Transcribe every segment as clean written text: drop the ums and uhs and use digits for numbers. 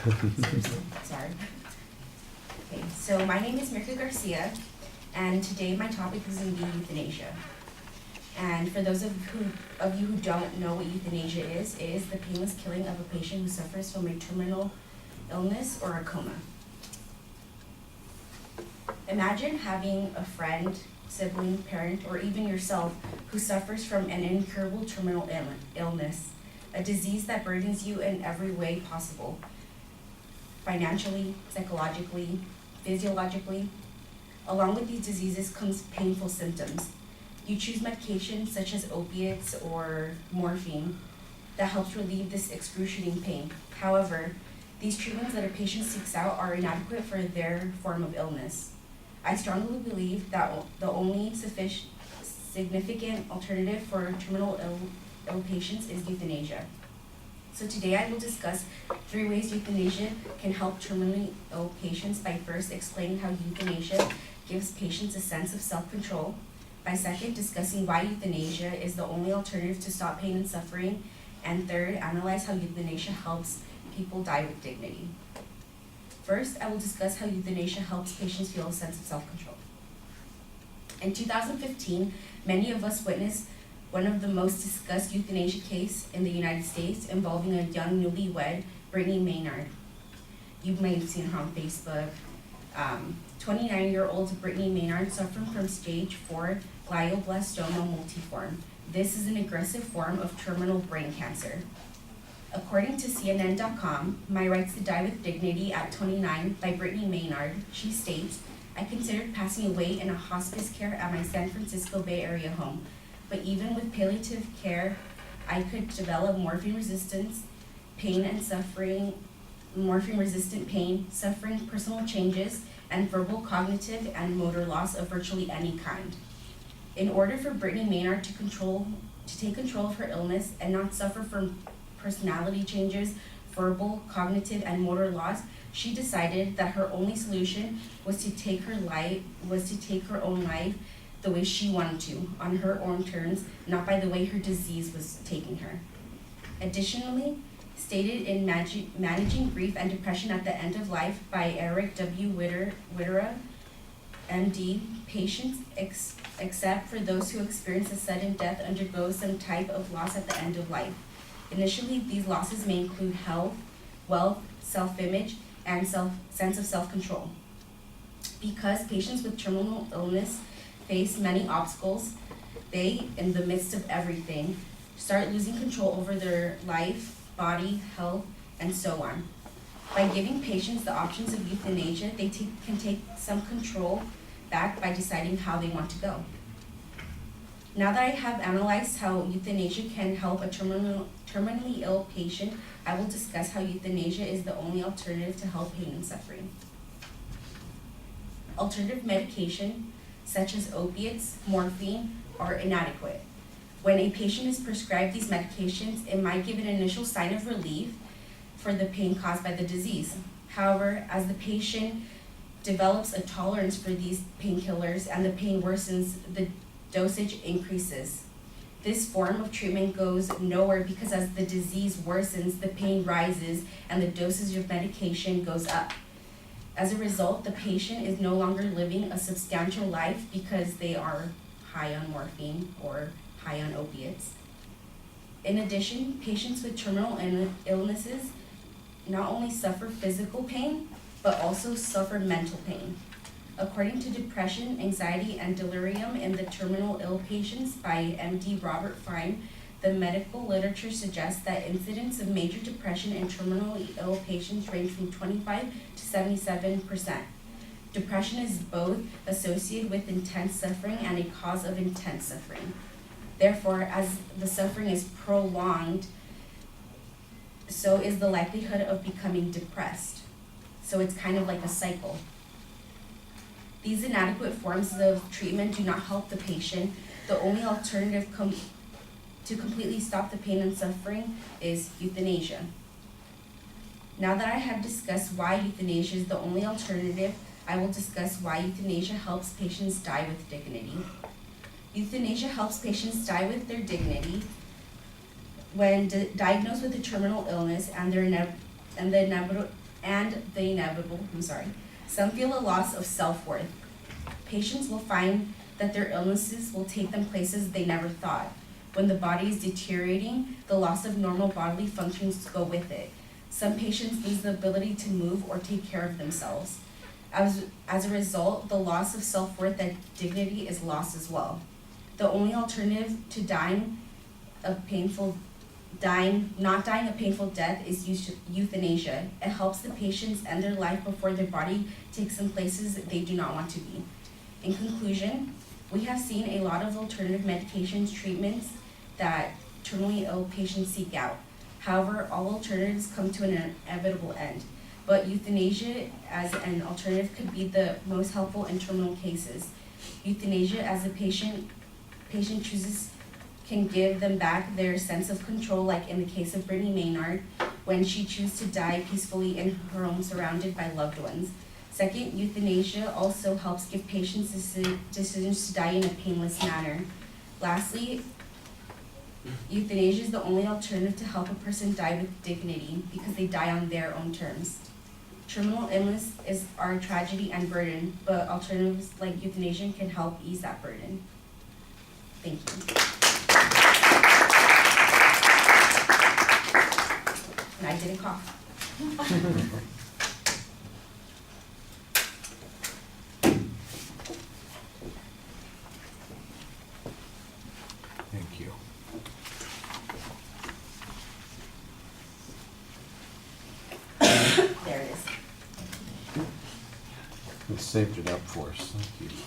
Sorry. Okay, so my name is Mirca Garcia, and today my topic is going to be euthanasia. And for those of you who don't know what euthanasia is, it is the painless killing of a patient who suffers from a terminal illness or a coma. Imagine having a friend, sibling, parent, or even yourself who suffers from an incurable terminal illness, a disease that burdens you in every way possible, financially, psychologically, physiologically. Along with these diseases comes painful symptoms. You choose medications such as opiates or morphine that helps relieve this excruciating pain. However, these treatments that a patient seeks out are inadequate for their form of illness. I strongly believe that the only significant alternative for terminal ill patients is euthanasia. So today I will discuss 3 ways euthanasia can help terminally ill patients by first explaining how euthanasia gives patients a sense of self-control, by second discussing why euthanasia is the only alternative to stop pain and suffering, and third, analyze how euthanasia helps people die with dignity. First, I will discuss how euthanasia helps patients feel a sense of self-control. In 2015, many of us witnessed one of the most discussed euthanasia case in the United States involving a young newlywed, Brittany Maynard. You may have seen her on Facebook. 29-year-old Brittany Maynard suffered from stage 4 glioblastoma multiforme. This is an aggressive form of terminal brain cancer. According to CNN.com, My Rights to Die with Dignity at 29 by Brittany Maynard, she states, "I considered passing away in a hospice care at my San Francisco Bay Area home, but even with palliative care, I could develop morphine-resistant pain, suffering personal changes, and verbal, cognitive, and motor loss of virtually any kind." In order for Brittany Maynard to take control of her illness and not suffer from personality changes, verbal, cognitive, and motor loss, she decided that her only solution was to take her own life the way she wanted to, on her own terms, not by the way her disease was taking her. Additionally, stated in Managing Grief and Depression at the End of Life by Eric W. Witera, MD, patients, except for those who experience a sudden death, undergo some type of loss at the end of life. Initially, these losses may include health, wealth, self-image, and sense of self-control. Because patients with terminal illness face many obstacles, they, in the midst of everything, start losing control over their life, body, health, and so on. By giving patients the options of euthanasia, they can take some control back by deciding how they want to go. Now that I have analyzed how euthanasia can help a terminally ill patient, I will discuss how euthanasia is the only alternative to help pain and suffering. Alternative medication, such as opiates, morphine, are inadequate. When a patient is prescribed these medications, it might give an initial sign of relief for the pain caused by the disease. However, as the patient develops a tolerance for these painkillers and the pain worsens, the dosage increases. This form of treatment goes nowhere because as the disease worsens, the pain rises and the dosage of medication goes up. As a result, the patient is no longer living a substantial life because they are high on morphine or high on opiates. In addition, patients with terminal illnesses not only suffer physical pain, but also suffer mental pain. According to Depression, Anxiety, and Delirium in the Terminal Ill Patients by MD Robert Fine, the medical literature suggests that incidence of major depression in terminally ill patients range from 25 to 77%. Depression is both associated with intense suffering and a cause of intense suffering. Therefore, as the suffering is prolonged, so is the likelihood of becoming depressed. So it's kind of like a cycle. These inadequate forms of treatment do not help the patient. The only alternative to completely stop the pain and suffering is euthanasia. Now that I have discussed why euthanasia is the only alternative, I will discuss why euthanasia helps patients die with dignity. Euthanasia helps patients die with their dignity when diagnosed with a terminal illness and the the inevitable, some feel a loss of self-worth. Patients will find that their illnesses will take them places they never thought. When the body is deteriorating, the loss of normal bodily functions go with it. Some patients lose the ability to move or take care of themselves. As a result, the loss of self-worth and dignity is lost as well. The only alternative to not dying a painful death is euthanasia. It helps the patients end their life before their body takes them places they do not want to be. In conclusion, we have seen a lot of alternative medications, treatments that terminally ill patients seek out. However, all alternatives come to an inevitable end. But euthanasia as an alternative could be the most helpful in terminal cases. Euthanasia, as a patient chooses, can give them back their sense of control, like in the case of Brittany Maynard, when she chose to die peacefully in her home surrounded by loved ones. Second, euthanasia also helps give patients decisions to die in a painless manner. Lastly, euthanasia is the only alternative to help a person die with dignity because they die on their own terms. Terminal illness is our tragedy and burden, but alternatives like euthanasia can help ease that burden. Thank you. And I didn't cough. Thank you. There it is. You saved it up for us. Thank you.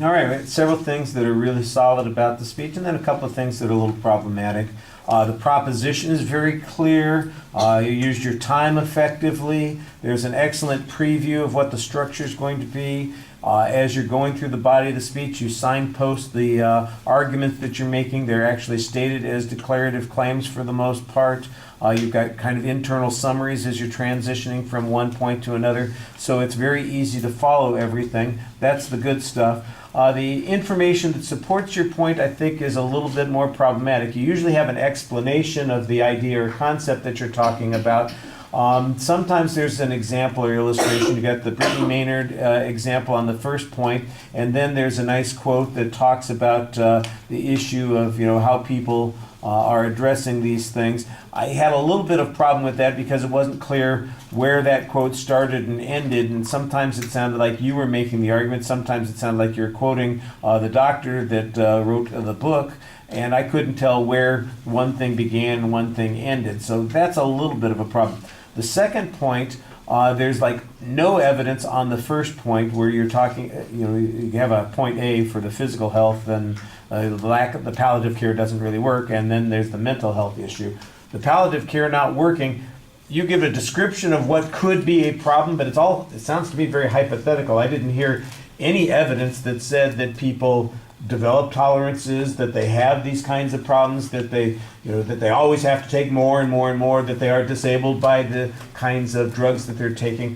All right, we had several things that are really solid about the speech, and then a couple of things that are a little problematic. The proposition is very clear. You used your time effectively. There's an excellent preview of what the structure is going to be. As you're going through the body of the speech, you signpost the arguments that you're making. They're actually stated as declarative claims for the most part. You've got kind of internal summaries as you're transitioning from one point to another, so it's very easy to follow everything. That's the good stuff. The information that supports your point, I think, is a little bit more problematic. You usually have an explanation of the idea or concept that you're talking about. Sometimes there's an example or illustration. You got the Brittany Maynard example on the first point, and then there's a nice quote that talks about the issue of how people are addressing these things. I had a little bit of problem with that because it wasn't clear where that quote started and ended, and sometimes it sounded like you were making the argument, sometimes it sounded like you're quoting the doctor that wrote the book, and I couldn't tell where one thing began and one thing ended. So that's a little bit of a problem. The second point, there's like no evidence on the first point where you're talking, you have a point A for the physical health, and the lack of the palliative care doesn't really work, and then there's the mental health issue. The palliative care not working, you give a description of what could be a problem, but it sounds to me very hypothetical. I didn't hear any evidence that said that people develop tolerances, that they have these kinds of problems, that they always have to take more and more and more, that they are disabled by the kinds of drugs that they're taking.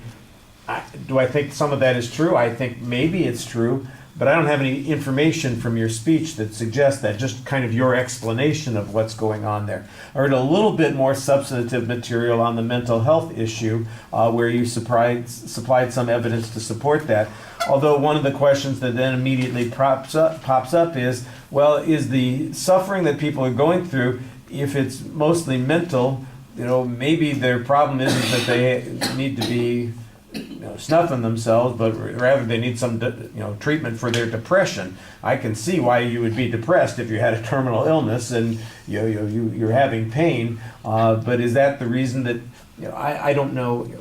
Do I think some of that is true? I think maybe it's true, but I don't have any information from your speech that suggests that, just kind of your explanation of what's going on there. I heard a little bit more substantive material on the mental health issue where you supplied some evidence to support that. Although one of the questions that then immediately pops up is, well, is the suffering that people are going through, if it's mostly mental, maybe their problem isn't that they need to be snuffing themselves, but rather they need some treatment for their depression. I can see why you would be depressed if you had a terminal illness and you're having pain, but is that the reason that I don't know.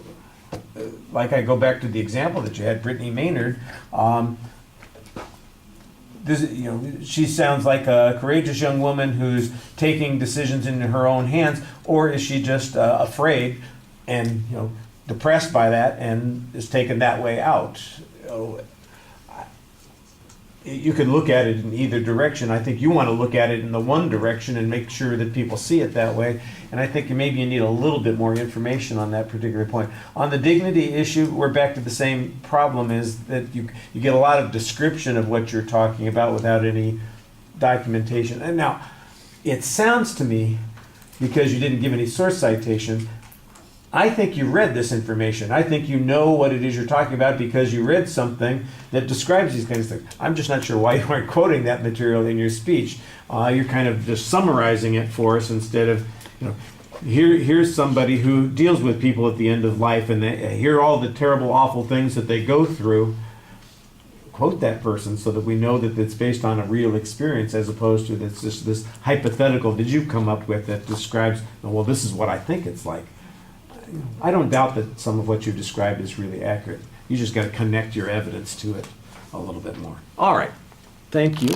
Like, I go back to the example that you had, Brittany Maynard. She sounds like a courageous young woman who's taking decisions into her own hands, or is she just afraid and depressed by that and is taken that way out? you could look at it in either direction. I think you want to look at it in the one direction and make sure that people see it that way. And I think maybe you need a little bit more information on that particular point. On the dignity issue, we're back to the same problem, is that you get a lot of description of what you're talking about without any documentation. And now, it sounds to me, because you didn't give any source citation, I think you read this information. I think you know what it is you're talking about because you read something that describes these kinds of things. I'm just not sure why you aren't quoting that material in your speech. You're kind of just summarizing it for us instead of, here's somebody who deals with people at the end of life and they hear all the terrible, awful things that they go through. Quote that person so that we know that it's based on a real experience as opposed to this hypothetical that you've come up with that describes, well, this is what I think it's like. I don't doubt that some of what you described is really accurate. You just got to connect your evidence to it a little bit more. All right. Thank you.